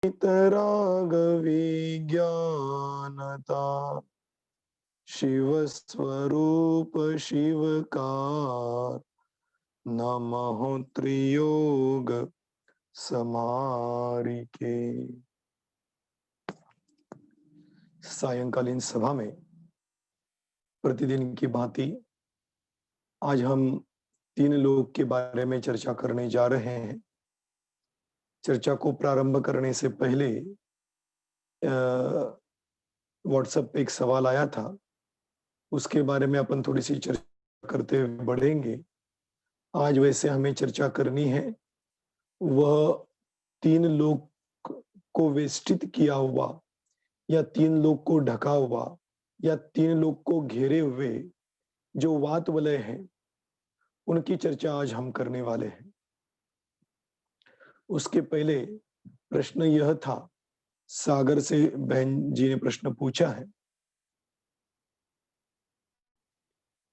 वितराग विज्ञानता शिव स्वरूप शिवकार नमः त्रियोग समारिके। सायंकालीन सभा में प्रतिदिन की भांति आज हम 3 लोग के बारे में चर्चा करने जा रहे हैं। चर्चा को प्रारंभ करने से पहले व्हाट्सएप पे एक सवाल आया था, उसके बारे में अपन थोड़ी सी चर्चा करते हुए बढ़ेंगे। आज वैसे हमें चर्चा करनी है वह 3 लोग को वेष्टित किया हुआ या 3 लोग को ढका हुआ या 3 लोग को घेरे हुए जो वात वलय है, उनकी चर्चा आज हम करने वाले हैं। उसके पहले प्रश्न यह था, सागर से बहन जी ने प्रश्न पूछा है,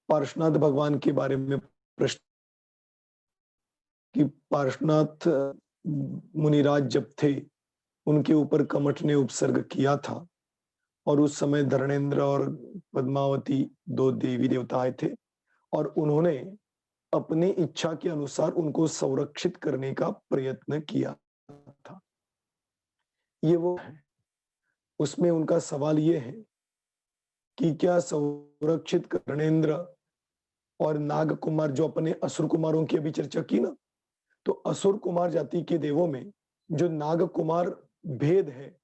पार्श्वनाथ भगवान के बारे में प्रश्न कि पार्श्वनाथ मुनिराज जब थे, उनके ऊपर कमठ ने उपसर्ग किया था और उस समय धर्मेंद्र और पद्मावती 2 देवी देवता आए थे और उन्होंने अपनी इच्छा के अनुसार उनको संरक्षित करने का प्रयत्न किया था। ये वो है। उसमें उनका सवाल ये है कि क्या संरक्षित धर्मेंद्र और नाग कुमार, जो अपने असुर कुमारों की अभी चर्चा की ना, तो असुर कुमार जाति के देवों में जो नाग कुमार भेद है,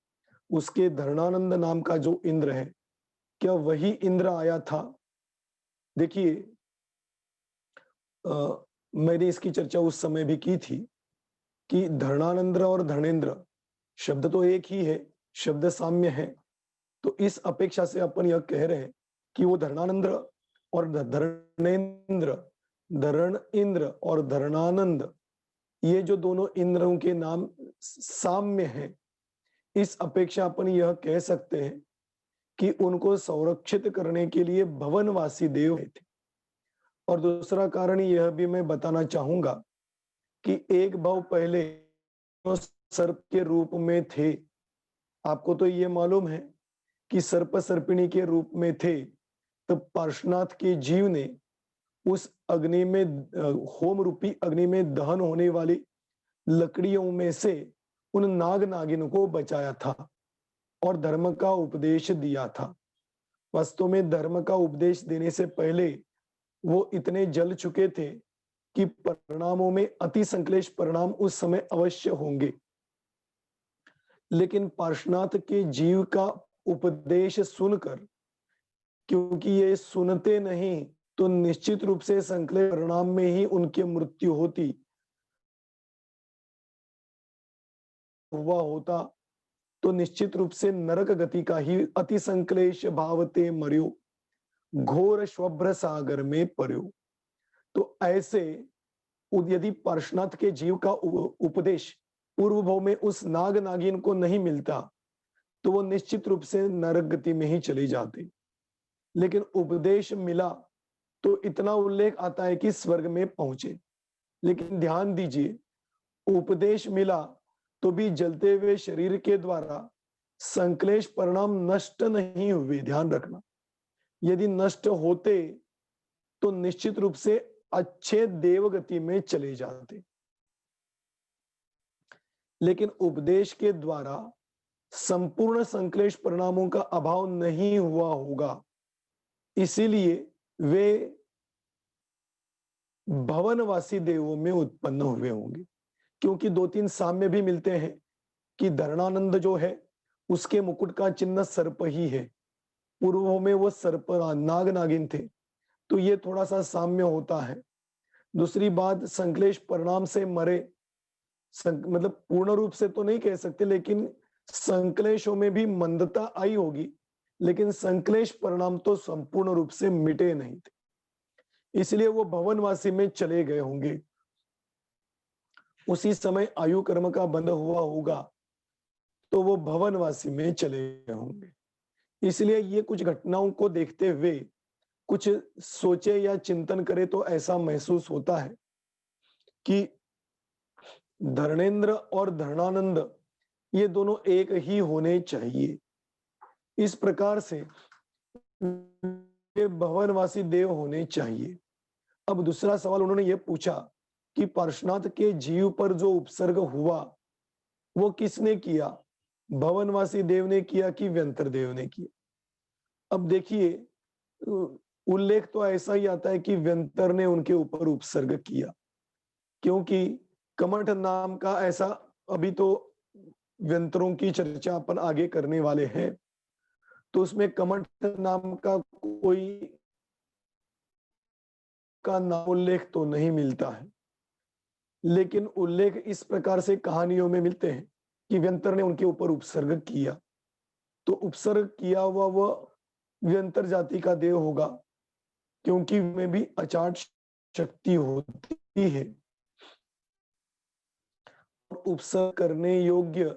उसके धरणानंद नाम का जो इंद्र है, क्या वही इंद्र आया था? देखिए, मैंने इसकी चर्चा उस समय भी की थी कि धरणानंद और धर्मेंद्र शब्द तो एक ही है, शब्द साम्य है। तो इस अपेक्षा से अपन यह कह रहे हैं कि वो धरणानंद और धरणेन्द्र, धरण इंद्र और धरणानंद, ये जो दोनों इंद्रों के नाम साम्य हैं, इस अपेक्षा अपन यह कह सकते हैं कि उनको संरक्षित करने के लिए भवनवासी देव थे। और दूसरा कारण यह भी मैं बताना चाहूंगा कि एक भाव पहले सर्प के रूप में थे। आपको तो ये मालूम है कि सर्प सर्पिणी के रूप में थे, तब पार्श्वनाथ के जीव ने उस अग्नि में, होम रूपी अग्नि में दहन होने वाली लकड़ियों में से उन नाग नागिन को बचाया था और धर्म का उपदेश दिया था। वास्तव में धर्म का उपदेश देने से पहले वो इतने जल चुके थे कि परिणामों में अति संक्लेश परिणाम उस समय अवश्य होंगे। लेकिन पार्श्वनाथ के जीव का उपदेश सुनकर, क्योंकि ये सुनते नहीं तो निश्चित रूप से संक्लेश परिणाम में ही उनकी मृत्यु होती, हुआ होता तो निश्चित रूप से नरक गति का ही अति संक्लेश भावते मर्यो, घोर श्वभ्र सागर में पर्यो। तो ऐसे यदि पार्श्वनाथ के जीव का उपदेश पूर्व भाव में उस नाग नागिन को नहीं मिलता तो वो निश्चित रूप से नरक गति में ही चले जाते। लेकिन उपदेश मिला तो इतना उल्लेख आता है कि स्वर्ग में पहुंचे। लेकिन ध्यान दीजिए, उपदेश मिला तो भी जलते हुए शरीर के द्वारा संक्लेश परिणाम नष्ट नहीं हुए। ध्यान रखना, यदि नष्ट होते तो निश्चित रूप से अच्छे देवगति में चले जाते। लेकिन उपदेश के द्वारा संपूर्ण संक्लेश परिणामों का अभाव नहीं हुआ होगा, इसीलिए वे भवनवासी देवों में उत्पन्न हुए होंगे। क्योंकि 2-3 साम्य भी मिलते हैं कि धरणानंद जो है उसके मुकुट का चिन्ह सर्प ही है, पूर्व में वो सर्प नाग नागिन थे, तो ये थोड़ा सा साम्य होता है। दूसरी बात, संक्लेश परिणाम से मरे, मतलब पूर्ण रूप से तो नहीं कह सकते, लेकिन संक्लेशों में भी मंदता आई होगी, लेकिन संक्लेश परिणाम तो संपूर्ण रूप से मिटे नहीं थे, इसलिए वो भवनवासी में चले गए होंगे। उसी समय आयु कर्म का बंध हुआ होगा तो वो भवनवासी में चले गए होंगे। इसलिए ये कुछ घटनाओं को देखते हुए कुछ सोचे या चिंतन करे तो ऐसा महसूस होता है कि धर्मेंद्र और धरणानंद ये दोनों एक ही होने चाहिए। इस प्रकार से ये भवनवासी देव होने चाहिए। अब दूसरा सवाल उन्होंने ये पूछा कि पार्श्वनाथ के जीव पर जो उपसर्ग हुआ वो किसने किया? भवनवासी देव ने किया कि व्यंतर देव ने किया? अब देखिए, उल्लेख तो ऐसा ही आता है कि व्यंतर ने उनके ऊपर उपसर्ग किया, क्योंकि कमठ नाम का ऐसा, अभी तो व्यंतरों की चर्चा अपन आगे करने वाले हैं, तो उसमें कमठ नाम का कोई का नाम उल्लेख तो नहीं मिलता है, लेकिन उल्लेख इस प्रकार से कहानियों में मिलते हैं कि व्यंतर ने उनके ऊपर उपसर्ग किया। तो उपसर्ग किया हुआ वह व्यंतर जाति का देव होगा, क्योंकि में भी अचाट शक्ति होती है। उपसर्ग करने योग्य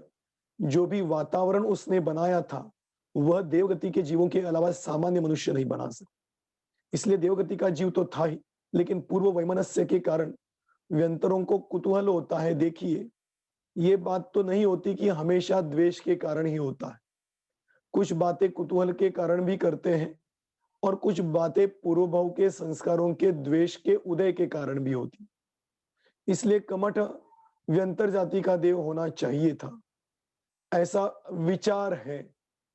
जो भी वातावरण उसने बनाया था, वह देवगति के जीवों के अलावा सामान्य मनुष्य नहीं बना सकता। इसलिए देवगति का जीव तो था ही, लेकिन पूर्व वैमनस्य के कारण व्यंतरों को कुतूहल होता है। देखिए, ये बात तो नहीं होती कि हमेशा द्वेष के कारण ही होता है। कुछ बातें कुतूहल के कारण भी करते हैं और कुछ बातें पूर्वभाव के संस्कारों के द्वेष के उदय के कारण भी होती। इसलिए कमठ व्यंतर जाति का देव होना चाहिए था, ऐसा विचार है,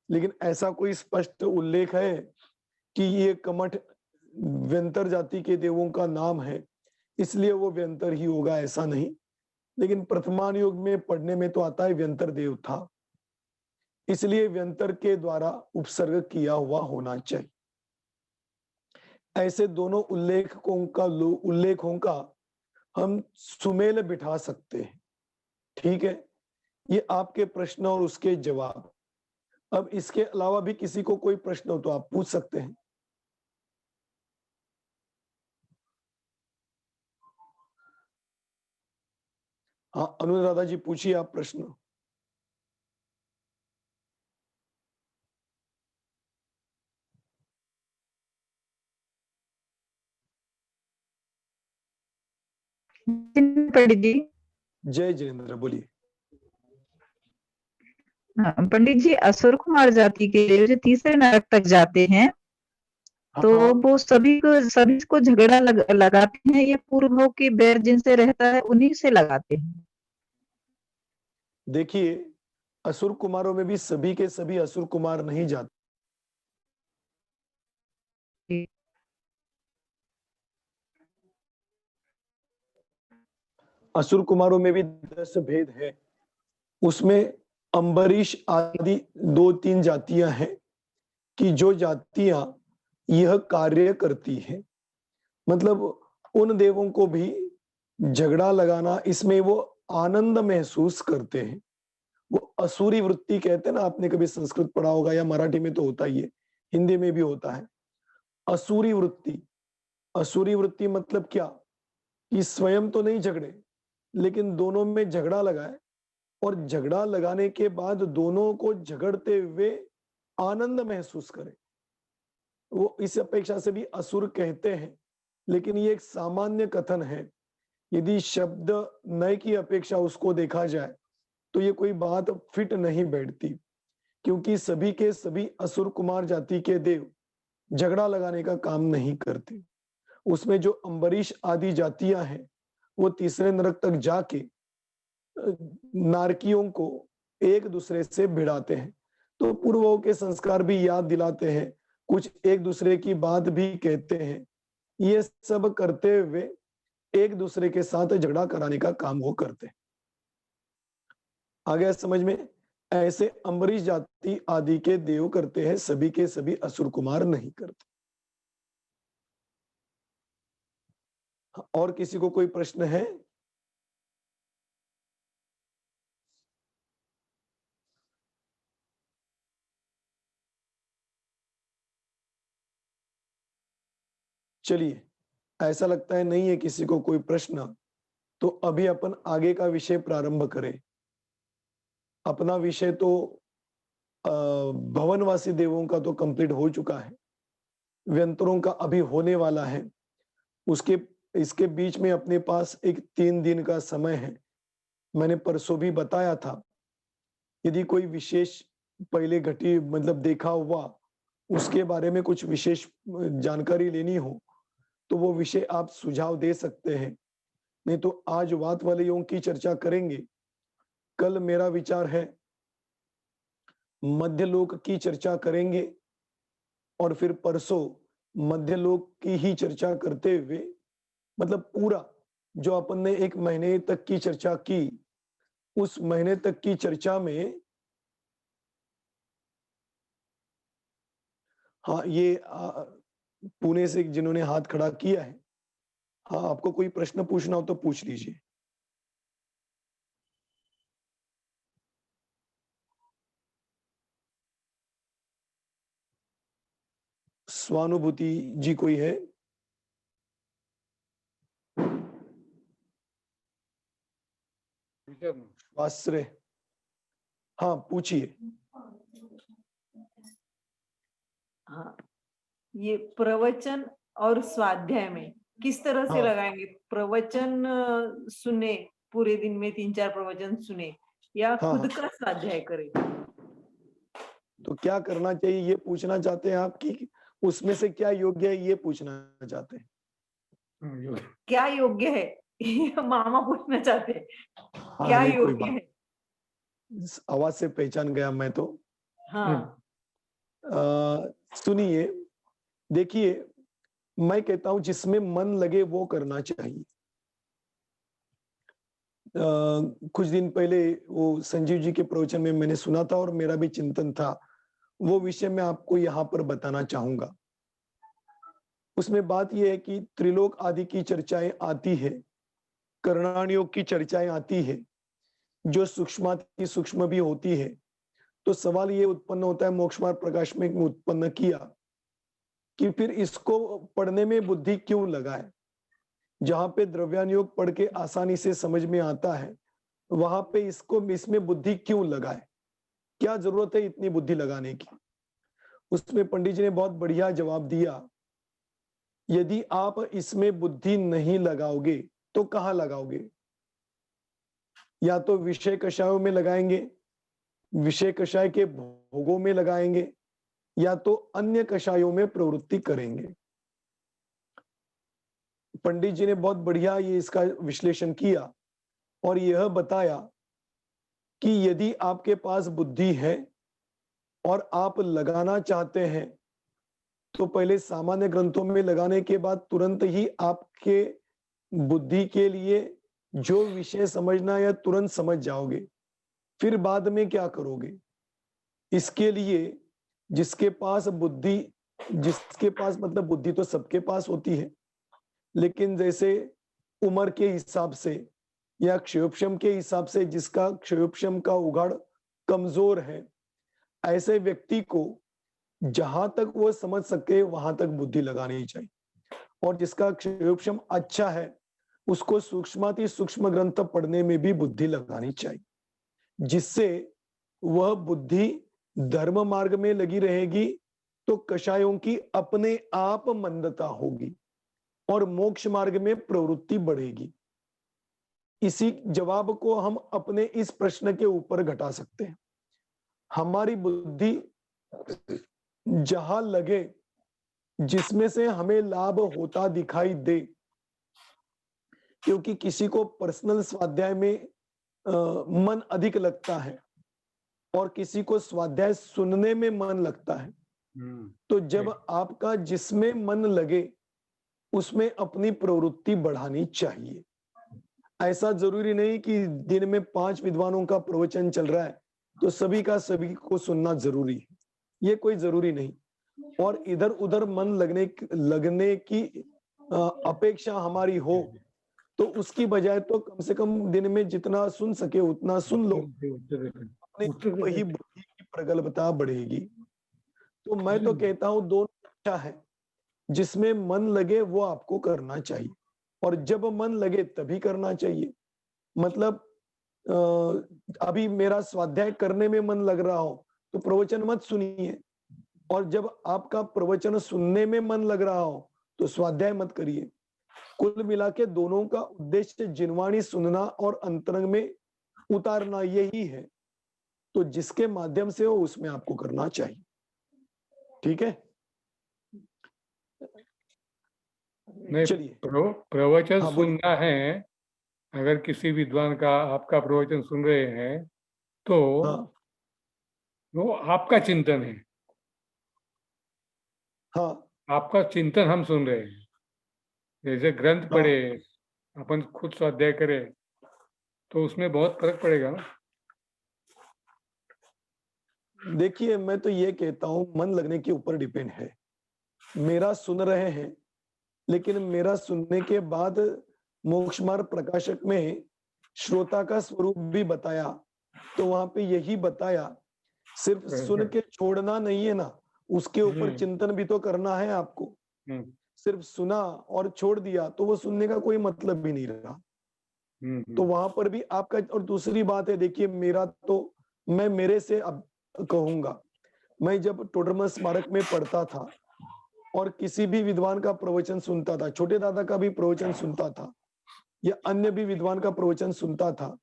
लेकिन ऐसा कोई स्पष्ट उल्लेख है कि ये कमठ व्यंतर जाति के देवों का नाम है इसलिए वो व्यंतर ही होगा, ऐसा नहीं। लेकिन प्रथमान युग में पढ़ने में तो आता है व्यंतर देव था, इसलिए व्यंतर के द्वारा उपसर्ग किया हुआ होना चाहिए। ऐसे दोनों उल्लेखों का हम सुमेल बिठा सकते हैं। ठीक है, ये आपके प्रश्न और उसके जवाब। अब इसके अलावा भी किसी को कोई प्रश्न हो तो आप पूछ सकते हैं। हाँ, अनुराधा जी पूछिए आप प्रश्न। पंडित जी। जय जिनेन्द्र, बोलिए। हाँ, पंडित जी, असुर कुमार जाति के जो तीसरे नरक तक जाते हैं, तो हाँ, वो सभी को झगड़ा लगाते हैं या पूर्व के बैर जिनसे रहता है उन्हीं से लगाते हैं? देखिए, असुर कुमारों में भी सभी के सभी असुर कुमार नहीं जाते। असुर कुमारों में भी 10 भेद है। उसमें अंबरीश आदि 2-3 जातियां हैं कि जो जातियां यह कार्य करती हैं, मतलब उन देवों को भी झगड़ा लगाना, इसमें वो आनंद महसूस करते हैं। वो असुरी वृत्ति कहते हैं ना, आपने कभी संस्कृत पढ़ा होगा या मराठी में तो होता ही है, हिंदी में भी होता है। असुरी वृत्ति, असुरी वृत्ति मतलब क्या कि स्वयं तो नहीं झगड़े, लेकिन दोनों में झगड़ा लगाए और झगड़ा लगाने के बाद दोनों को झगड़ते हुए आनंद महसूस करें, वो इस अपेक्षा से भी असुर कहते हैं। लेकिन ये एक सामान्य कथन है। यदि शब्द नय की अपेक्षा उसको देखा जाए तो ये कोई बात फिट नहीं बैठती, क्योंकि सभी के सभी असुर कुमार जाति के देव झगड़ा लगाने का काम नहीं करते। उसमें जो अंबरीश आदि जातियां हैं वो तीसरे नरक तक जाके नारकियों को एक दूसरे से भिड़ाते हैं। तो पूर्वों के संस्कार भी याद दिलाते हैं, कुछ एक दूसरे की बात भी कहते हैं। ये सब करते हुए एक दूसरे के साथ झगड़ा कराने का काम वो करते हैं। आ गया समझ में? ऐसे अम्बरीश जाति आदि के देव करते हैं, सभी के सभी असुर कुमार नहीं करते। और किसी को कोई प्रश्न है? चलिए, ऐसा लगता है नहीं है किसी को कोई प्रश्न, तो अभी अपन आगे का विषय प्रारंभ करें। अपना विषय तो भवनवासी देवों का तो कंप्लीट हो चुका है, व्यंतरों का अभी होने वाला है। उसके इसके बीच में अपने पास एक 3 दिन का समय है। मैंने परसों भी बताया था यदि कोई विशेष पहले घटी मतलब देखा हुआ उसके बारे में कुछ विशेष जानकारी लेनी हो तो वो विषय आप सुझाव दे सकते हैं। नहीं तो आज वात वाले योग की चर्चा करेंगे। कल मेरा विचार है मध्यलोक की चर्चा करेंगे और फिर परसों मध्यलोक की ही चर्चा करते हुए मतलब पूरा जो अपन ने 1 महीने तक की चर्चा की, उस महीने तक की चर्चा में हाँ, ये पुणे से जिन्होंने हाथ खड़ा किया है। हाँ, आपको कोई प्रश्न पूछना हो तो पूछ लीजिए। स्वानुभूति जी कोई है? आश्रय, हाँ पूछिए। हाँ, ये प्रवचन और स्वाध्याय में किस तरह से हाँ। लगाएंगे? प्रवचन सुने, पूरे दिन में 3-4 प्रवचन सुने या हाँ, खुद हाँ। का स्वाध्याय करें? तो क्या करना चाहिए ये पूछना चाहते हैं आप कि उसमें से क्या योग्य है ये पूछना चाहते हैं? क्या योग्य है? ये मामा पूछना चाहते हैं। हाँ, क्या नहीं कोई योग्य बात। है? इस आवाज से पहचान गया मैं तो। हाँ, सुनिए, देखिए मैं कहता हूं जिसमें मन लगे वो करना चाहिए। कुछ दिन पहले वो संजीव जी के प्रवचन में मैंने सुना था और मेरा भी चिंतन था। वो विषय मैं आपको यहाँ पर बताना चाहूंगा। उसमें बात यह है कि त्रिलोक आदि की चर्चाएं आती है, करणानियोग की चर्चाएं आती है, जो सूक्ष्माति सूक्ष्म भी होती है। तो सवाल ये उत्पन्न होता है, मोक्ष मार्ग प्रकाश में उत्पन्न किया कि फिर इसको पढ़ने में बुद्धि क्यों लगाए? जहां पे द्रव्यानुयोग पढ़ के आसानी से समझ में आता है, वहां पे इसमें बुद्धि क्यों लगाए? क्या जरूरत है इतनी बुद्धि लगाने की? उसमें पंडित जी ने बहुत बढ़िया जवाब दिया, यदि आप इसमें बुद्धि नहीं लगाओगे तो कहां लगाओगे? या तो विषय कषायों में लगाएंगे, विषय कषाय के भोगों में लगाएंगे, या तो अन्य कषायों में प्रवृत्ति करेंगे। पंडित जी ने बहुत बढ़िया ये इसका विश्लेषण किया और यह बताया कि यदि आपके पास बुद्धि है और आप लगाना चाहते हैं तो पहले सामान्य ग्रंथों में लगाने के बाद तुरंत ही आपके बुद्धि के लिए जो विषय समझना है तुरंत समझ जाओगे। फिर बाद में क्या करोगे? इसके लिए जिसके पास मतलब बुद्धि तो सबके पास होती है, लेकिन जैसे उम्र के हिसाब से या क्षयोपशम के हिसाब से जिसका क्षयोपशम का उगाड़ कमजोर है, ऐसे व्यक्ति को जहां तक वो समझ सके वहां तक बुद्धि लगानी चाहिए। और जिसका क्षयोपशम अच्छा है उसको सूक्ष्माति सूक्ष्म ग्रंथ पढ़ने में भी बुद्धि लगानी चाहिए, जिससे वह बुद्धि धर्म मार्ग में लगी रहेगी तो कषायों की अपने आप मंदता होगी और मोक्ष मार्ग में प्रवृत्ति बढ़ेगी। इसी जवाब को हम अपने इस प्रश्न के ऊपर घटा सकते हैं। हमारी बुद्धि जहां लगे जिसमें से हमें लाभ होता दिखाई दे, क्योंकि किसी को पर्सनल स्वाध्याय में मन अधिक लगता है और किसी को स्वाध्याय सुनने में मन लगता है। तो जब आपका जिसमें मन लगे उसमें अपनी प्रवृत्ति बढ़ानी चाहिए। ऐसा जरूरी नहीं कि दिन में 5 विद्वानों का प्रवचन चल रहा है तो सभी का सभी को सुनना जरूरी है, ये कोई जरूरी नहीं। और इधर उधर मन लगने की अपेक्षा हमारी हो तो उसकी बजाय तो कम से कम दिन में जितना सुन सके उतना सुन लो, अपने आप ही बुद्धि की प्रगल्भता बढ़ेगी। तो मैं तो कहता हूं दोनों अच्छा है, जिसमें मन लगे वो आपको करना चाहिए और जब मन लगे तभी करना चाहिए। मतलब अभी मेरा स्वाध्याय करने में मन लग रहा हो तो प्रवचन मत सुनिए, और जब आपका प्रवचन सुनने में मन लग रहा हो तो स्वाध्याय मत करिए। कुल मिला के दोनों का उद्देश्य जिनवाणी सुनना और अंतरंग में उतारना यही है। तो जिसके माध्यम से हो उसमें आपको करना चाहिए। ठीक है, नहीं, चलिए। प्रवचन हाँ, बोलिए। सुनना है। अगर किसी विद्वान का आपका प्रवचन सुन रहे हैं तो हाँ, वो आपका चिंतन है, हाँ, आपका चिंतन हम सुन रहे हैं। जैसे ग्रंथ हाँ। पढ़े, अपन खुद स्वाध्याय करें तो उसमें बहुत फर्क पड़ेगा ना। देखिए, मैं तो ये कहता हूं, मन लगने के ऊपर डिपेंड है। मेरा सुन रहे हैं, लेकिन मेरा सुनने के बाद मोक्ष मार्ग प्रकाशक में श्रोता का स्वरूप भी बताया, तो वहां पे यही बताया, सिर्फ सुन के छोड़ना नहीं है ना, उसके ऊपर चिंतन भी तो करना है आपको। सिर्फ सुना और छोड़ दिया तो वो सुनने का कोई मतलब भी नहीं रहा। तो वहां पर भी आपका, और दूसरी बात है, देखिए, मेरा तो, मैं मेरे से अब कहूंगा, मैं जब टोडरमल स्मारक में पढ़ता था और किसी भी विद्वान का प्रवचन सुनता था, छोटे दादा का भी प्रवचन सुनता था या अन्य भी विद्वान का प्रवचन सुनता था,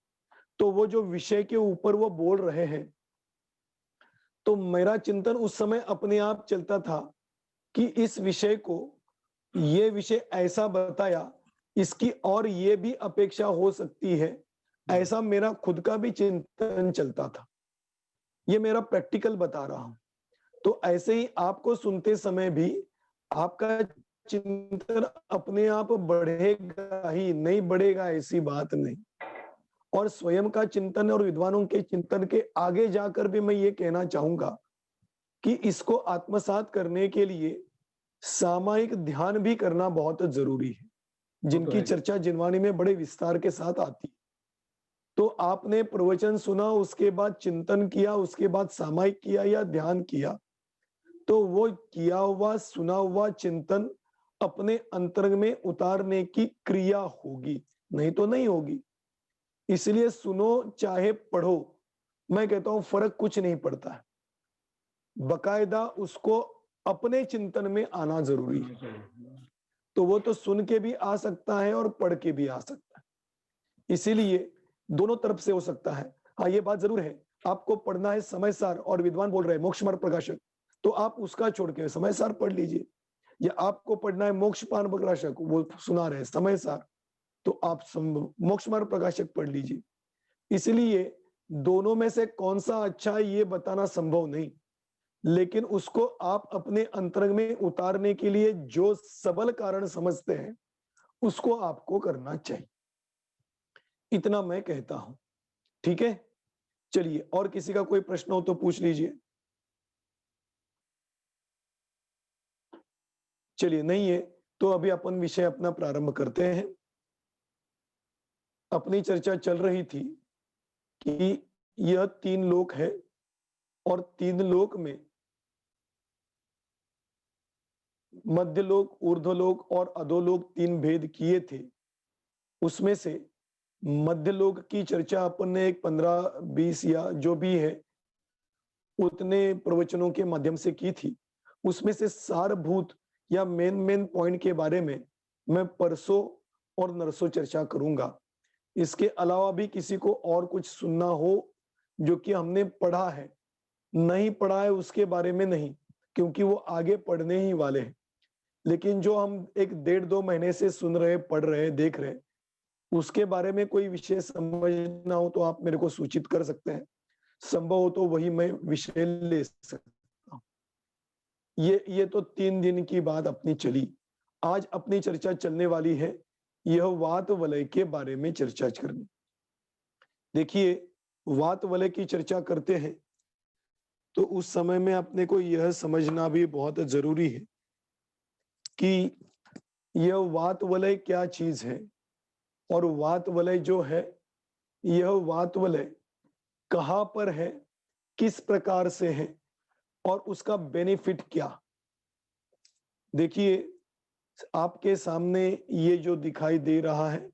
तो वो जो विषय के ऊपर वो बोल रहे हैं, तो मेरा चिंतन उस समय अपने आप चलता था कि इस विषय को, ये विषय ऐसा बताया, इसकी और ये भी अपेक्षा हो सकती है, ऐसा मेरा खुद का भी चिंतन चलता था। ये मेरा प्रैक्टिकल बता रहा हूं। तो ऐसे ही आपको सुनते समय भी आपका चिंतन अपने आप बढ़ेगा ही, नहीं बढ़ेगा ऐसी बात नहीं। और स्वयं का चिंतन और विद्वानों के चिंतन के आगे जाकर भी मैं ये कहना चाहूंगा कि इसको आत्मसात करने के लिए सामायिक ध्यान भी करना बहुत जरूरी है, जिनकी चर्चा जिनवाणी में बड़े विस्तार के साथ आती है। तो आपने प्रवचन सुना, उसके बाद चिंतन किया, उसके बाद सामायिक किया या ध्यान किया, तो वो किया हुआ सुना हुआ चिंतन अपने अंतरंग में उतारने की क्रिया होगी, नहीं तो नहीं होगी। इसलिए सुनो चाहे पढ़ो, मैं कहता हूं फर्क कुछ नहीं पड़ता है, बकायदा उसको अपने चिंतन में आना जरूरी है। तो वो तो सुन के भी आ सकता है और पढ़ के भी आ सकता है, इसीलिए दोनों तरफ से हो सकता है। हाँ, ये बात जरूर है, आपको पढ़ना है समय सार और विद्वान बोल रहे हैं मोक्ष मार्ग प्रकाशक, तो आप उसका छोड़ के समय सार पढ़ लीजिए, या आपको पढ़ना है मोक्ष पान प्रकाशक, वो सुना रहे समय सार, तो आप मोक्ष मार्ग प्रकाशक पढ़ लीजिए। इसलिए दोनों में से कौन सा अच्छा है ये बताना संभव नहीं, लेकिन उसको आप अपने अंतरंग में उतारने के लिए जो सबल कारण समझते हैं उसको आपको करना चाहिए, इतना मैं कहता हूं। ठीक है, चलिए, और किसी का कोई प्रश्न हो तो पूछ लीजिए। चलिए, नहीं है तो अभी अपन विषय अपना प्रारंभ करते हैं। अपनी चर्चा चल रही थी कि यह 3 लोक है और 3 लोक में मध्यलोक, ऊर्ध्वलोक और अधोलोक 3 भेद किए थे। उसमें से मध्यलोक की चर्चा अपन ने एक 15-20 या जो भी है उतने प्रवचनों के माध्यम से की थी। उसमें से सारभूत या मेन पॉइंट के बारे में मैं परसों और नरसों चर्चा करूंगा। इसके अलावा भी किसी को और कुछ सुनना हो जो कि हमने पढ़ा है, नहीं पढ़ा है उसके बारे में नहीं, क्योंकि वो आगे पढ़ने ही वाले हैं, लेकिन जो हम 1-1.5-2 महीने से सुन रहे, पढ़ रहे, देख रहे, उसके बारे में कोई विषय समझना हो तो आप मेरे को सूचित कर सकते हैं, संभव हो तो वही मैं विषय ले सकता हूं। ये तो 3 दिन की बात अपनी चली। आज अपनी चर्चा चलने वाली है यह वात वलय के बारे में चर्चा करनी। देखिए, वात वलय की चर्चा करते हैं तो उस समय में अपने को यह समझना भी बहुत जरूरी है कि यह वात वलय क्या चीज है, और वात वलय जो है, यह वात वलय कहां पर है, किस प्रकार से है और उसका बेनिफिट क्या। देखिए, आपके सामने ये जो दिखाई दे रहा है,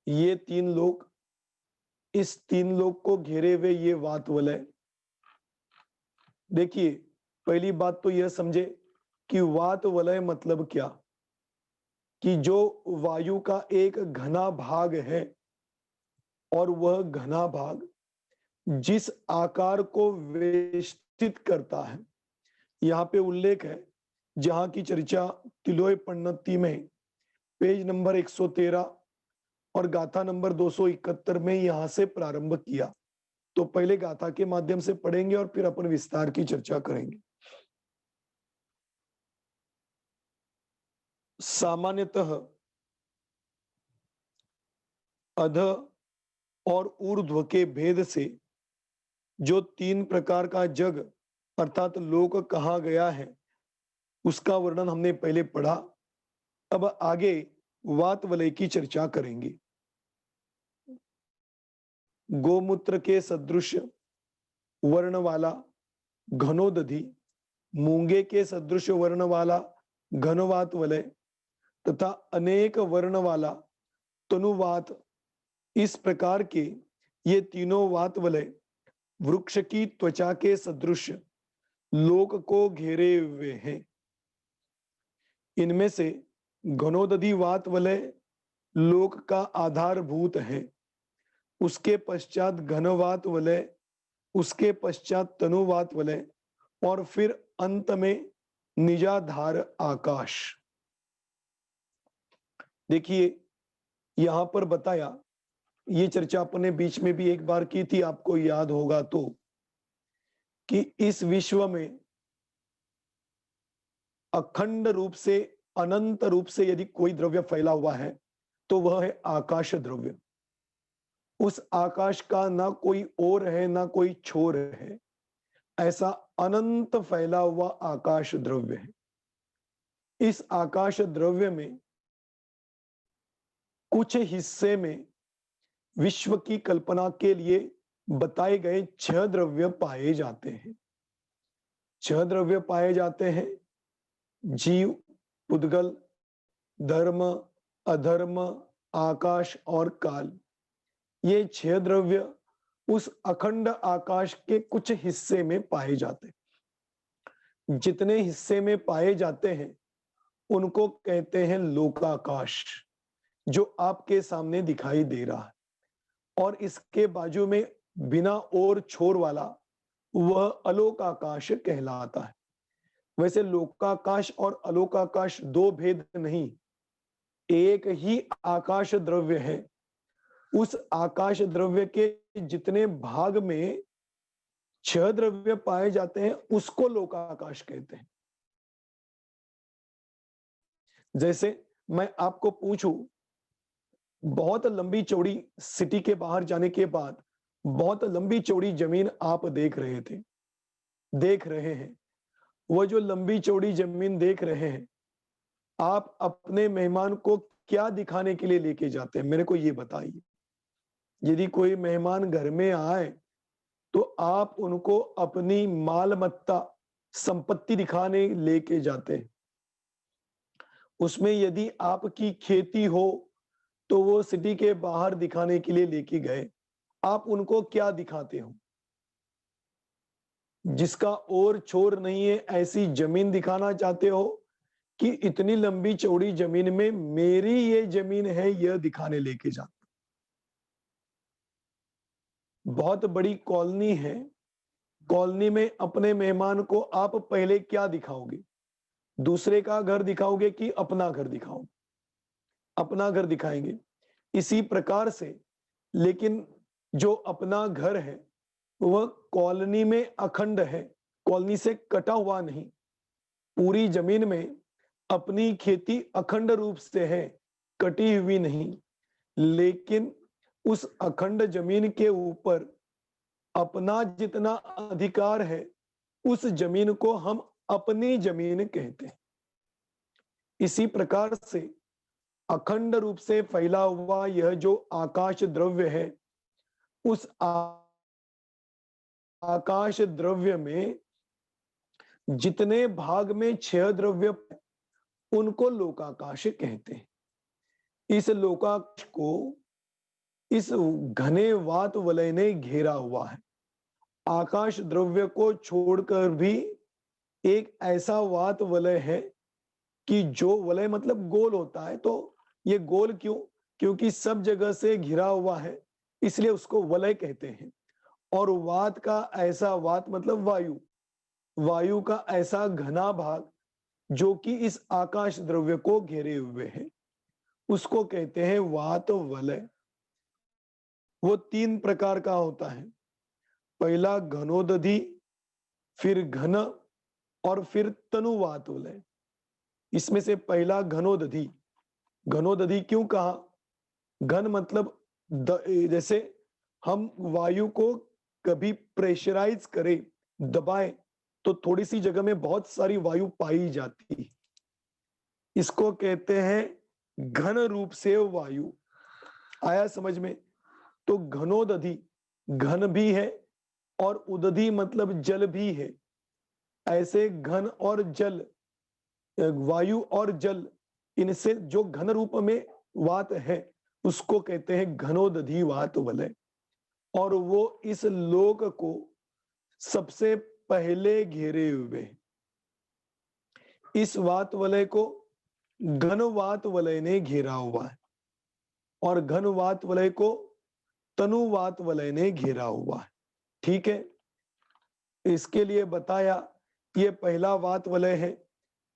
ये 3 लोक, इस 3 लोक को घेरे हुए ये वात वलय। देखिए, पहली बात तो यह समझे कि वात वलय मतलब क्या। कि जो वायु का एक घना भाग है और वह घना भाग जिस आकार को वेष्टित करता है, यहाँ पे उल्लेख है, जहां की चर्चा तिलोय पन्नति में पेज नंबर 113 और गाथा नंबर 271 में यहां से प्रारंभ किया। तो पहले गाथा के माध्यम से पढ़ेंगे और फिर अपन विस्तार की चर्चा करेंगे। सामान्यतः अध और ऊर्ध्व के भेद से जो 3 प्रकार का जग अर्थात लोक कहा गया है, उसका वर्णन हमने पहले पढ़ा। अब आगे वात वलय की चर्चा करेंगे। गोमूत्र के सदृश वर्ण वाला घनोदधि, मूंगे के सदृश वर्ण वाला घनवात वलय तथा अनेक वर्ण वाला तनुवात, इस प्रकार के ये तीनों वात वलय वृक्ष की त्वचा के सदृश लोक को घेरे हुए हैं। इनमें से घनोदधि वात वलय लोक का आधारभूत है, उसके पश्चात घनवात वलय, उसके पश्चात तनुवात वलय और फिर अंत में निजाधार आकाश। देखिए यहां पर बताया, ये चर्चा अपने बीच में भी एक बार की थी, आपको याद होगा तो, कि इस विश्व में अखंड रूप से अनंत रूप से यदि कोई द्रव्य फैला हुआ है तो वह है आकाश द्रव्य। उस आकाश का ना कोई ओर है ना कोई छोर है, ऐसा अनंत फैला हुआ आकाश द्रव्य है। इस आकाश द्रव्य में कुछ हिस्से में विश्व की कल्पना के लिए बताए गए 6 द्रव्य पाए जाते हैं। 6 द्रव्य पाए जाते हैं, जीव, पुद्गल, धर्म, अधर्म, आकाश और काल। ये 6 द्रव्य उस अखंड आकाश के कुछ हिस्से में पाए जाते हैं। जितने हिस्से में पाए जाते हैं उनको कहते हैं लोकाकाश, जो आपके सामने दिखाई दे रहा है। और इसके बाजू में बिना और छोर वाला वह अलोकाकाश कहलाता है। वैसे लोकाकाश और अलोकाकाश 2 भेद नहीं, एक ही आकाश द्रव्य है। उस आकाश द्रव्य के जितने भाग में 6 द्रव्य पाए जाते हैं उसको लोकाकाश कहते हैं। जैसे मैं आपको पूछूं, बहुत लंबी चौड़ी सिटी के बाहर जाने के बाद बहुत लंबी चौड़ी जमीन आप देख रहे हैं, वो जो लंबी चौड़ी जमीन देख रहे हैं, आप अपने मेहमान को क्या दिखाने के लिए लेके जाते हैं? मेरे को ये बताइए। यदि कोई मेहमान घर में आए तो आप उनको अपनी मालमत्ता संपत्ति दिखाने लेके जाते हैं। उसमें यदि आपकी खेती हो तो वो सिटी के बाहर दिखाने के लिए लेके गए, आप उनको क्या दिखाते हो? जिसका और छोर नहीं है ऐसी जमीन दिखाना चाहते हो कि इतनी लंबी चौड़ी जमीन में मेरी ये जमीन है, यह दिखाने लेके जाते। बहुत बड़ी कॉलोनी है, कॉलोनी में अपने मेहमान को आप पहले क्या दिखाओगे? दूसरे का घर दिखाओगे कि अपना घर दिखाओगे? अपना घर दिखाएंगे। इसी प्रकार से लेकिन जो अपना घर है वह कॉलोनी में अखंड है, कॉलोनी से कटा हुआ नहीं। पूरी जमीन में अपनी खेती अखंड रूप से है, कटी हुई नहीं। लेकिन उस अखंड जमीन के ऊपर अपना जितना अधिकार है, उस जमीन को हम अपनी जमीन कहते हैं। इसी प्रकार से अखंड रूप से फैला हुआ यह जो आकाश द्रव्य है, उस आकाश द्रव्य में जितने भाग में 6 द्रव्य उनको लोकाकाश कहते हैं। इस लोकाकाश को इस घने वात वलय ने घेरा हुआ है। आकाश द्रव्य को छोड़कर भी एक ऐसा वात वलय है कि जो वलय मतलब गोल होता है, तो ये गोल क्यों? क्योंकि सब जगह से घिरा हुआ है, इसलिए उसको वलय कहते हैं। और वात का ऐसा, वात मतलब वायु, वायु का ऐसा घना भाग जो कि इस आकाश द्रव्य को घेरे हुए है, उसको कहते हैं वात वलय। वो 3 प्रकार का होता है। पहला घनोदधि, फिर घन, और फिर तनुवात वलय। इसमें से पहला घनोदधि। घनोदधि क्यों कहा? घन मतलब जैसे हम वायु को कभी प्रेशराइज करें, दबाएं, तो थोड़ी सी जगह में बहुत सारी वायु पाई जाती, इसको कहते हैं घन रूप से वायु। आया समझ में? तो घनोदधि, घन भी है और उदधि मतलब जल भी है। ऐसे घन और जल, वायु और जल, इनसे जो घन रूप में वात है उसको कहते हैं घनोदधि वात वलय। और वो इस लोक को सबसे पहले घेरे हुए। इस वात वलय को घन वात वलय ने घेरा हुआ है और घन वात वलय को तनुवात वलय ने घेरा हुआ है। ठीक है, इसके लिए बताया, ये पहला वात वलय है,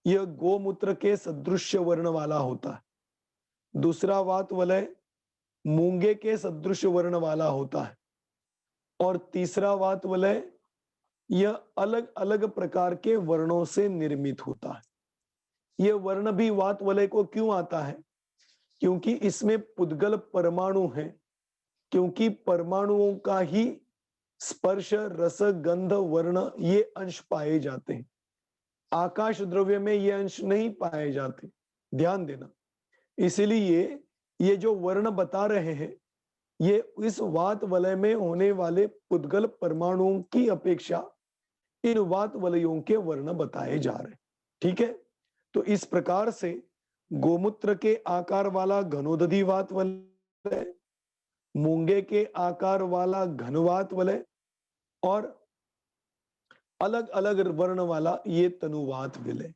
यह गोमूत्र के सदृश वर्ण वाला होता है। दूसरा वात वलय मूंगे के सदृश वर्ण वाला होता है। और तीसरा वात वलय यह अलग अलग प्रकार के वर्णों से निर्मित होता है। यह वर्ण भी वात वलय को क्यों आता है? क्योंकि इसमें पुद्गल परमाणु है, क्योंकि परमाणुओं का ही स्पर्श, रस, गंध, वर्ण ये अंश पाए जाते हैं। आकाश द्रव्य में ये अंश नहीं पाए जाते, ध्यान देना। इसलिए ये जो वर्ण बता रहे हैं, ये इस वात वलय में होने वाले पुद्गल परमाणुओं की अपेक्षा इन वात वलयों के वर्ण बताए जा रहे हैं। ठीक है, तो इस प्रकार से गोमूत्र के आकार वाला घनोदधि वात वलय, मूंगे के आकार वाला घनवात वलय, और अलग अलग वर्ण वाला ये तनुवात वलय।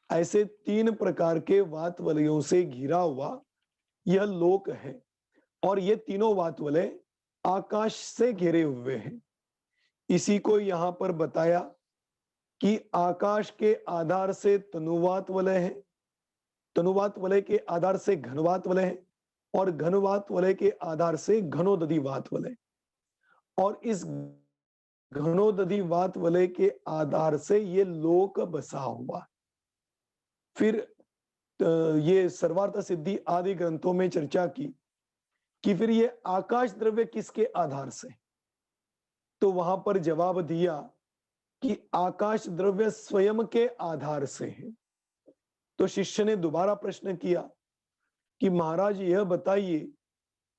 ऐसे 3 प्रकार के वात वलयों से घिरा हुआ यह लोक है। और ये तीनों वात वलय आकाश से घिरे हुए हैं। इसी को यहां पर बताया कि आकाश के आधार से तनुवात वलय है, तनुवात वलय के आधार से घनवात वलय है, और घनवात वलय के आधार से घनोदधि वात वलय। और इस घनोदधि वात वलय के आधार से ये लोक बसा हुआ। फिर ये सर्वार्थ सिद्धि आदि ग्रंथों में चर्चा की कि फिर ये आकाश द्रव्य किसके आधार से? तो वहां पर जवाब दिया कि आकाश द्रव्य स्वयं के आधार से है। तो शिष्य ने दोबारा प्रश्न किया कि महाराज यह बताइए,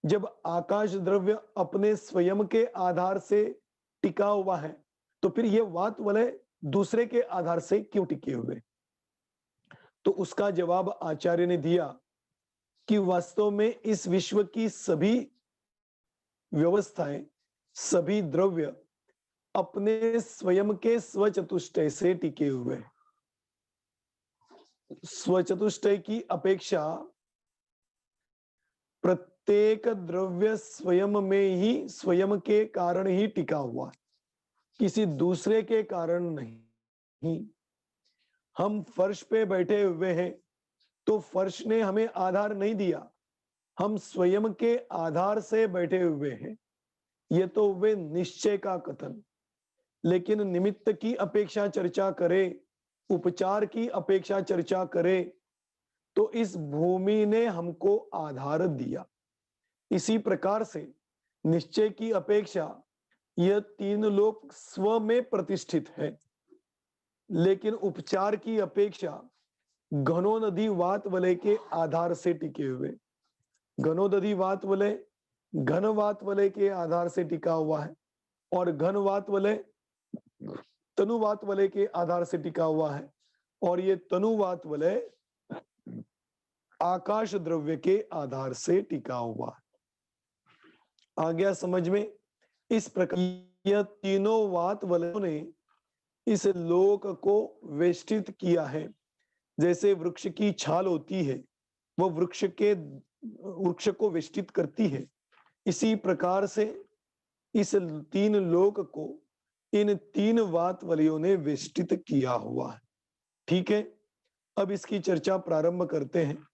जब आकाश द्रव्य अपने स्वयं के आधार से टिका हुआ है, तो फिर यह वात वलय दूसरे के आधार से क्यों टिके हुए? तो उसका जवाब आचार्य ने दिया कि वास्तव में इस विश्व की सभी व्यवस्थाएं, सभी द्रव्य अपने स्वयं के स्वचतुष्टय से टिके हुए। स्वचतुष्टय की अपेक्षा प्रत्येक द्रव्य स्वयं में ही, स्वयं के कारण ही टिका हुआ है, किसी दूसरे के कारण नहीं। हम फर्श पे बैठे हुए हैं तो फर्श ने हमें आधार नहीं दिया, हम स्वयं के आधार से बैठे हुए हैं। ये तो वे निश्चय का कथन। लेकिन निमित्त की अपेक्षा चर्चा करें, उपचार की अपेक्षा चर्चा करें, तो इस भूमि ने हमको आधार दिया। इसी प्रकार से निश्चय की अपेक्षा यह 3 लोक स्व में प्रतिष्ठित है, लेकिन उपचार की अपेक्षा घनोदधि वात वलय के आधार से टिके हुए। घनोदधि वात वलय घन वात वलय के आधार से टिका हुआ है, और घन वात वलय तनुवात वलय के आधार से टिका हुआ है, और ये तनुवात वलय आकाश द्रव्य के आधार से टिका हुआ है। आ गया समझ में? इस प्रकार यह तीनों वात वलयों ने इस लोक को वेष्टित किया है, जैसे वृक्ष की छाल होती है वो वृक्ष को वेष्टित करती है, इसी प्रकार से इस तीन लोक को इन तीन वात वलयों ने वेष्टित किया हुआ है। ठीक है, अब इसकी चर्चा प्रारंभ करते हैं।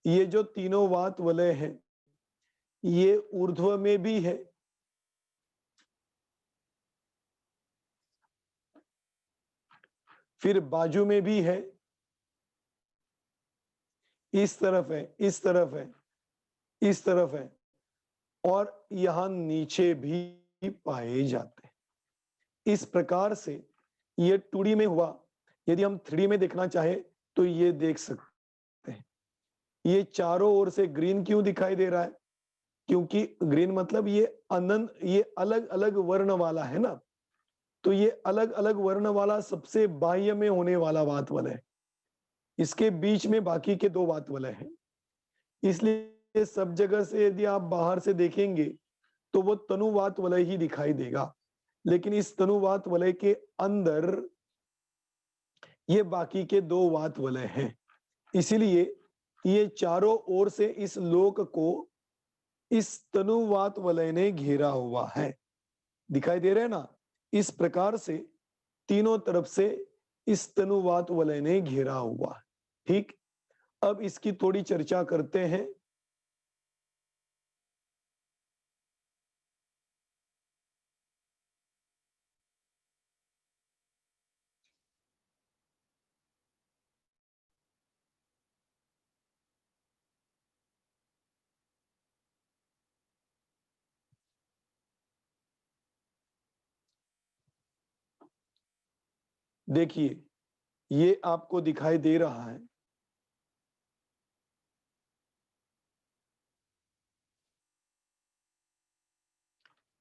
ये जो तीनों वात वलय हैं ये ऊर्ध्व में भी है, फिर बाजू में भी है, इस तरफ है, इस तरफ है, इस तरफ है, और यहां नीचे भी पाए जाते हैं। इस प्रकार से ये 2D में हुआ। यदि हम 3D में देखना चाहे तो ये देख सकते हैं। ये चारों ओर से ग्रीन क्यों दिखाई दे रहा है? क्योंकि ग्रीन मतलब ये अनंत, ये अलग अलग वर्ण वाला है ना, तो ये अलग अलग वर्ण वाला सबसे बाह्य में होने वाला वात वलय है। इसके बीच में बाकी के दो वात वलय हैं, इसलिए सब जगह से यदि आप बाहर से देखेंगे तो वो तनुवात वलय ही दिखाई देगा, लेकिन इस तनुवात वलय के अंदर ये बाकी के दो वात वलय हैं। इसीलिए ये चारों ओर से इस लोक को इस तनुवात वलय ने घेरा हुआ है। दिखाई दे रहे हैं ना? इस प्रकार से तीनों तरफ से इस तनुवात वलय ने घेरा हुआ है। ठीक, अब इसकी थोड़ी चर्चा करते हैं। देखिए, ये आपको दिखाई दे रहा है,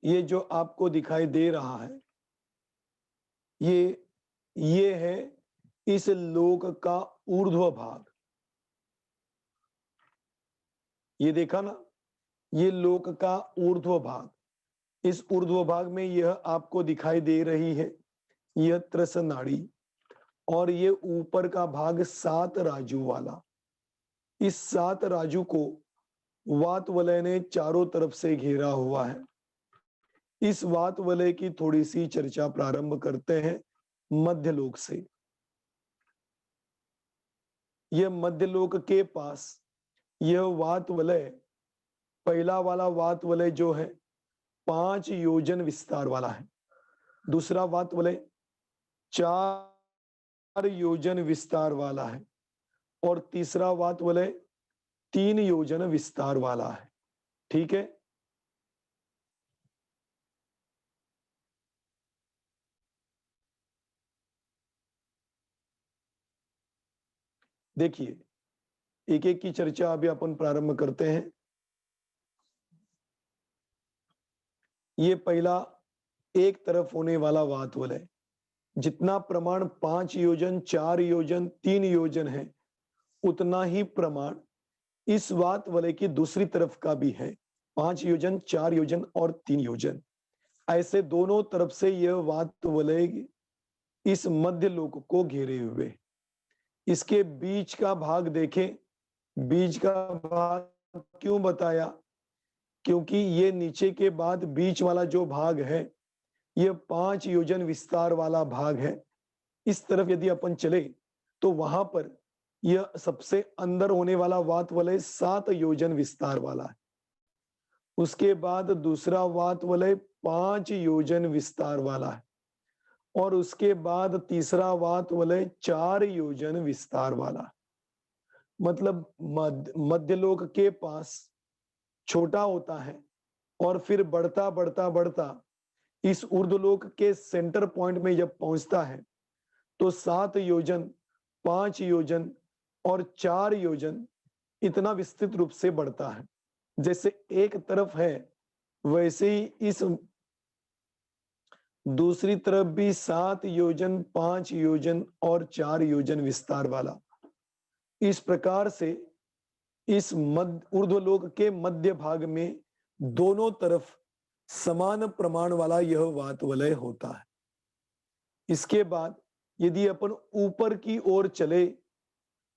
ये जो आपको दिखाई दे रहा है ये है इस लोक का ऊर्ध्व भाग। ये देखा ना, ये लोक का ऊर्ध्व भाग। इस ऊर्ध्व भाग में यह आपको दिखाई दे रही है, यह त्रस नाड़ी, और ये ऊपर का भाग 7 राजू वाला। इस 7 राजू को वात वलय ने चारों तरफ से घेरा हुआ है। इस वात वलय की थोड़ी सी चर्चा प्रारंभ करते हैं मध्यलोक से। यह मध्यलोक के पास यह वात वलय, पहला वाला वात वलय जो है 5 योजन विस्तार वाला है, दूसरा वात वलय 4 योजन विस्तार वाला है, और तीसरा वात वलय 3 योजन विस्तार वाला है। ठीक है, देखिए एक एक की चर्चा अभी अपन प्रारंभ करते हैं। ये पहला एक तरफ होने वाला वात वलय, जितना प्रमाण 5 योजन, 4 योजन, 3 योजन है, उतना ही प्रमाण इस वात वलय की दूसरी तरफ का भी है। 5 योजन, 4 योजन और 3 योजन, ऐसे दोनों तरफ से यह वात वलय इस मध्य लोक को घेरे हुए। इसके बीच का भाग देखें, बीच का भाग क्यों बताया? क्योंकि ये नीचे के बाद बीच वाला जो भाग है यह 5 योजन विस्तार वाला भाग है। इस तरफ यदि अपन चले तो वहां पर यह सबसे अंदर होने वाला वात वलय 7 योजन विस्तार वाला है। उसके बाद दूसरा वात वलय 5 योजन विस्तार वाला है, और उसके बाद तीसरा वात वलय 4 योजन विस्तार वाला है। मतलब मध्यलोक के पास छोटा होता है और फिर बढ़ता बढ़ता बढ़ता इस ऊर्ध्वलोक के सेंटर पॉइंट में जब पहुंचता है तो 7 योजन, 5 योजन और 4 योजन इतना विस्तृत रूप से बढ़ता है। जैसे एक तरफ है वैसे ही इस दूसरी तरफ भी 7 योजन, 5 योजन और 4 योजन विस्तार वाला। इस प्रकार से इस ऊर्ध्वलोक के मध्य भाग में दोनों तरफ समान प्रमाण वाला यह वात वलय होता है। इसके बाद यदि अपन ऊपर की ओर चले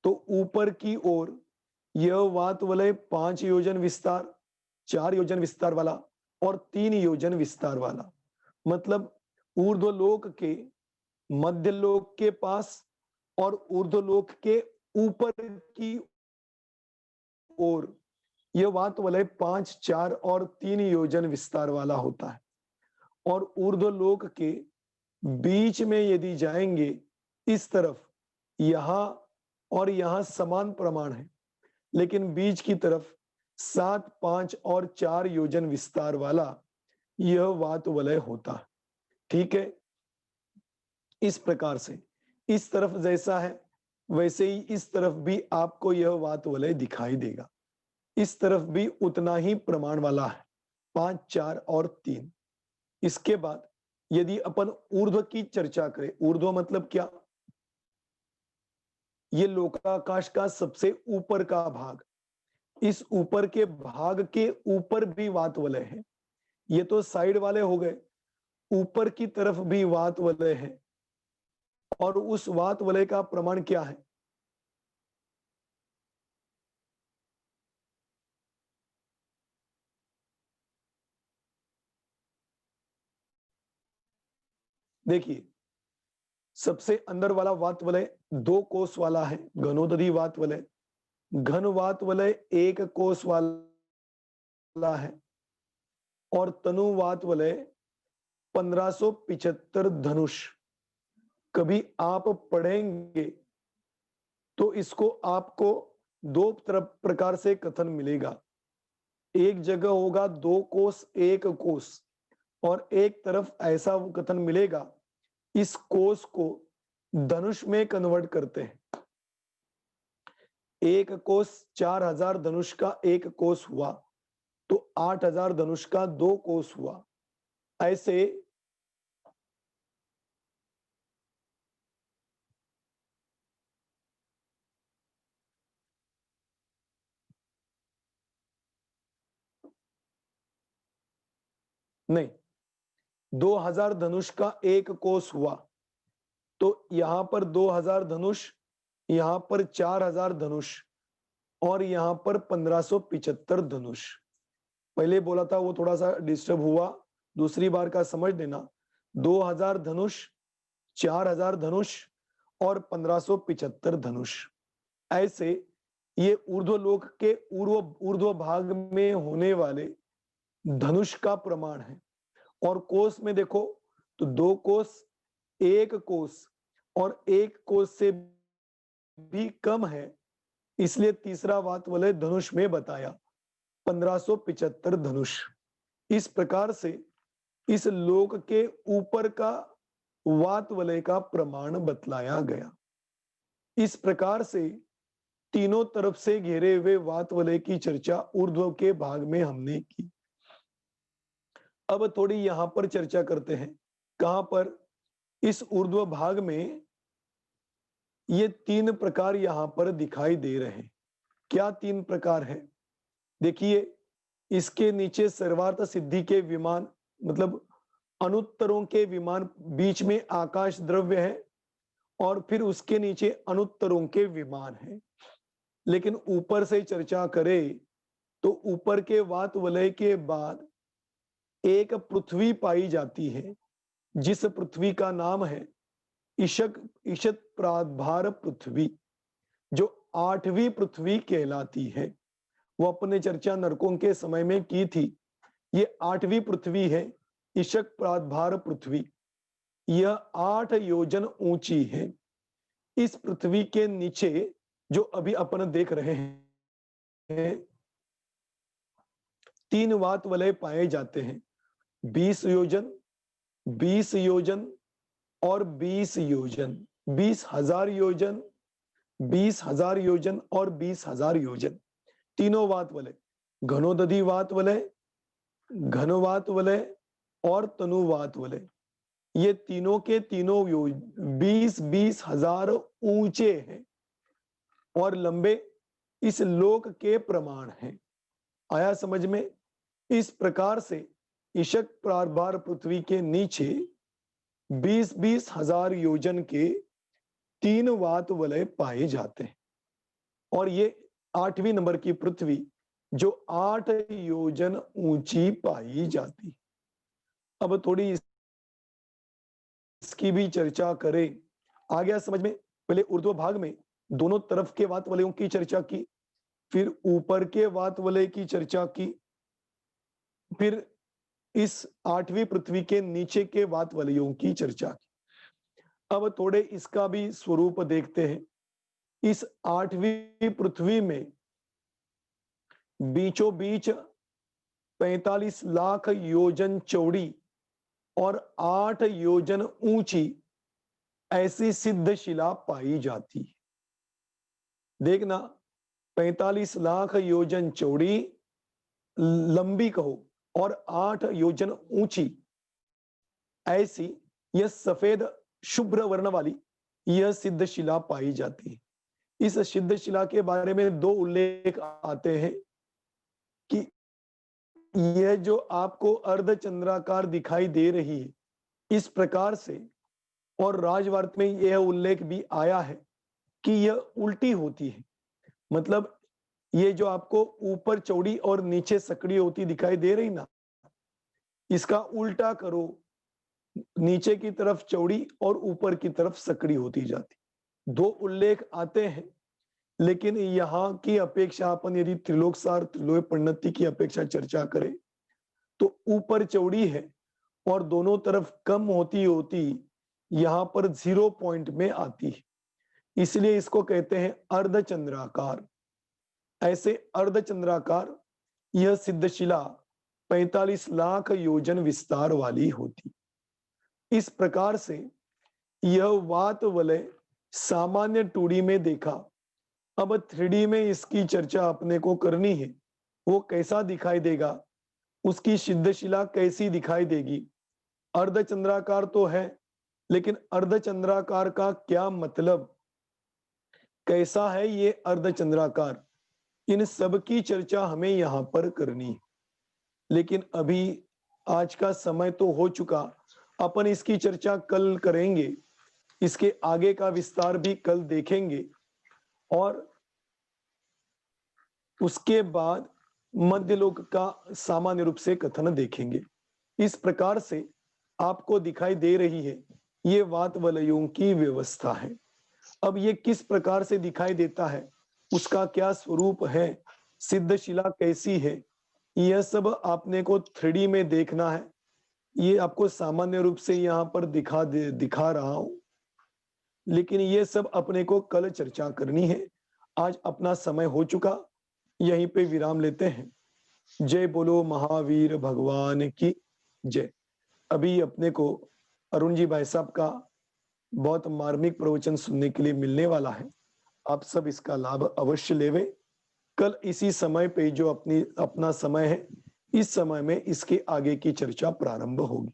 तो ऊपर की ओर यह वात वलय 5 योजन विस्तार, 4 योजन विस्तार वाला और 3 योजन विस्तार वाला, मतलब ऊर्ध्वलोक के, मध्य लोक के पास और ऊर्ध्वलोक के ऊपर की ओर यह वात वलय 5, 4 और 3 योजन विस्तार वाला होता है। और ऊर्ध्वलोक के बीच में यदि जाएंगे इस तरफ, यहां और यहां समान प्रमाण है, लेकिन बीच की तरफ 7, 5 और 4 योजन विस्तार वाला यह वात वलय होता है। ठीक है, इस प्रकार से इस तरफ जैसा है वैसे ही इस तरफ भी आपको यह वात वलय दिखाई देगा। इस तरफ भी उतना ही प्रमाण वाला है, 5, 4 और 3। इसके बाद यदि अपन ऊर्ध्व की चर्चा करें, ऊर्ध्व मतलब क्या? ये लोकाकाश का सबसे ऊपर का भाग, इस ऊपर के भाग के ऊपर भी वात वलय है। ये तो साइड वाले हो गए, ऊपर की तरफ भी वात वलय है। और उस वात वलय का प्रमाण क्या है? देखिए, सबसे अंदर वाला वात वलय 2 कोस वाला है, घनोदधी वात वलय। घन वात वलय 1 कोस वाला है और तनु वात वलय 1575 धनुष। कभी आप पढ़ेंगे तो इसको आपको 2 प्रकार से कथन मिलेगा। एक जगह होगा 2 कोस 1 कोस, और एक तरफ ऐसा कथन मिलेगा इस कोस को धनुष में कन्वर्ट करते हैं। 1 कोस 4000 धनुष का 1 कोस हुआ, तो 8000 धनुष का 2 कोस हुआ। ऐसे नहीं, 2000 धनुष का 1 कोस हुआ, तो यहां पर 2000 धनुष, यहां पर 4000 धनुष और यहां पर 1575 धनुष। पहले बोला था वो थोड़ा सा डिस्टर्ब हुआ, दूसरी बार का समझ लेना। 2000 धनुष, 4000 धनुष और 1575 धनुष। ऐसे ये ऊर्ध्वलोक के ऊर्ध्व भाग में होने वाले धनुष का प्रमाण है। और कोस में देखो तो 2 कोस, 1 कोस और 1 कोस से भी कम है, इसलिए तीसरा वात वलय धनुष में बताया 1575 धनुष। इस प्रकार से इस लोक के ऊपर का वात वलय का प्रमाण बतलाया गया। इस प्रकार से तीनों तरफ से घेरे हुए वात वलय की चर्चा ऊर्ध्व के भाग में हमने की। अब थोड़ी यहां पर चर्चा करते हैं। कहां पर? इस ऊर्ध्व भाग में ये 3 प्रकार यहां पर दिखाई दे रहे हैं। क्या 3 प्रकार है? देखिए, इसके नीचे सर्वार्थ सिद्धि के विमान, मतलब अनुत्तरों के विमान, बीच में आकाश द्रव्य है और फिर उसके नीचे अनुत्तरों के विमान है। लेकिन ऊपर से चर्चा करें तो ऊपर के वात वलय के बाद एक पृथ्वी पाई जाती है, जिस पृथ्वी का नाम है ईशत प्रादभार पृथ्वी, जो 8वीं पृथ्वी कहलाती है। वो अपने चर्चा नरकों के समय में की थी। ये 8वीं पृथ्वी है, ईशक प्रादभार पृथ्वी। यह 8 योजन ऊंची है। इस पृथ्वी के नीचे जो अभी अपन देख रहे हैं 3 वात वलय पाए जाते हैं, 20 योजन, 20 योजन और 20 योजन, 20,000 योजन, 20,000 योजन और 20,000 योजन। तीनों वात वलय, घनोदधी वात वलय, घनवात वलय और तनुवात वलय, ये तीनों के तीनों 20-20 हजार ऊंचे हैं और लंबे इस लोक के प्रमाण हैं। आया समझ में? इस प्रकार से ईशक प्रादभार पृथ्वी के नीचे 20-20 हजार योजन के 3 वात वलय पाए जाते हैं। और ये 8वीं नंबर की पृथ्वी जो 8 योजन ऊंची पाई जाती। अब थोड़ी इसकी भी चर्चा करें। आ गया समझ में? पहले ऊर्ध्व भाग में दोनों तरफ के वात वलयों की चर्चा की, फिर ऊपर के वात वलय की चर्चा की, फिर इस 8वीं पृथ्वी के नीचे के वात वलयों की चर्चा की। अब थोड़े इसका भी स्वरूप देखते हैं। इस 8वीं पृथ्वी में बीचों बीच 45 लाख योजन चौड़ी और 8 योजन ऊंची ऐसी सिद्ध शिला पाई जाती है। देखना, 45 लाख योजन चौड़ी लंबी कहो और 8 योजन ऊंची ऐसी यह सफेद शुभ्र वर्ण वाली यह सिद्ध शिला पाई जाती है। इस सिद्ध शिला के बारे में 2 उल्लेख आते हैं कि यह जो आपको अर्धचंद्राकार दिखाई दे रही है इस प्रकार से, और राजवार्त में यह उल्लेख भी आया है कि यह उल्टी होती है। मतलब ये जो आपको ऊपर चौड़ी और नीचे सकड़ी होती दिखाई दे रही ना, इसका उल्टा करो, नीचे की तरफ चौड़ी और ऊपर की तरफ सकड़ी होती जाती। 2 उल्लेख आते हैं, लेकिन यहाँ की अपेक्षा अपन यदि त्रिलोकसार त्रिलोक परिणति की अपेक्षा चर्चा करें तो ऊपर चौड़ी है और दोनों तरफ कम होती होती यहाँ पर 0 पॉइंट में आती है, इसलिए इसको कहते हैं अर्धचंद्राकार। ऐसे अर्धचंद्राकार यह सिद्ध शिला 45 लाख योजन विस्तार वाली होती। इस प्रकार से यह वात वलय सामान्य 2D में देखा। अब 3D में इसकी चर्चा अपने को करनी है। वो कैसा दिखाई देगा, उसकी सिद्ध शिला कैसी दिखाई देगी। अर्धचंद्राकार तो है, लेकिन अर्धचंद्राकार का क्या मतलब, कैसा है ये अर्धचंद्राकार, इन सब की चर्चा हमें यहाँ पर करनी है। लेकिन अभी आज का समय तो हो चुका, अपन इसकी चर्चा कल करेंगे, इसके आगे का विस्तार भी कल देखेंगे और उसके बाद मध्यलोक का सामान्य रूप से कथन देखेंगे। इस प्रकार से आपको दिखाई दे रही है ये वात वलयों की व्यवस्था है। अब ये किस प्रकार से दिखाई देता है, उसका क्या स्वरूप है, सिद्ध शिला कैसी है, यह सब आपने को 3D में देखना है। ये आपको सामान्य रूप से यहाँ पर दिखा रहा हूं, लेकिन ये सब अपने को कल चर्चा करनी है। आज अपना समय हो चुका, यहीं पे विराम लेते हैं। जय बोलो महावीर भगवान की जय। अभी अपने को अरुण जी भाई साहब का बहुत मार्मिक प्रवचन सुनने के लिए मिलने वाला है। आप सब इसका लाभ अवश्य लेवे। कल इसी समय पे जो अपना समय है, इस समय में इसके आगे की चर्चा प्रारंभ होगी।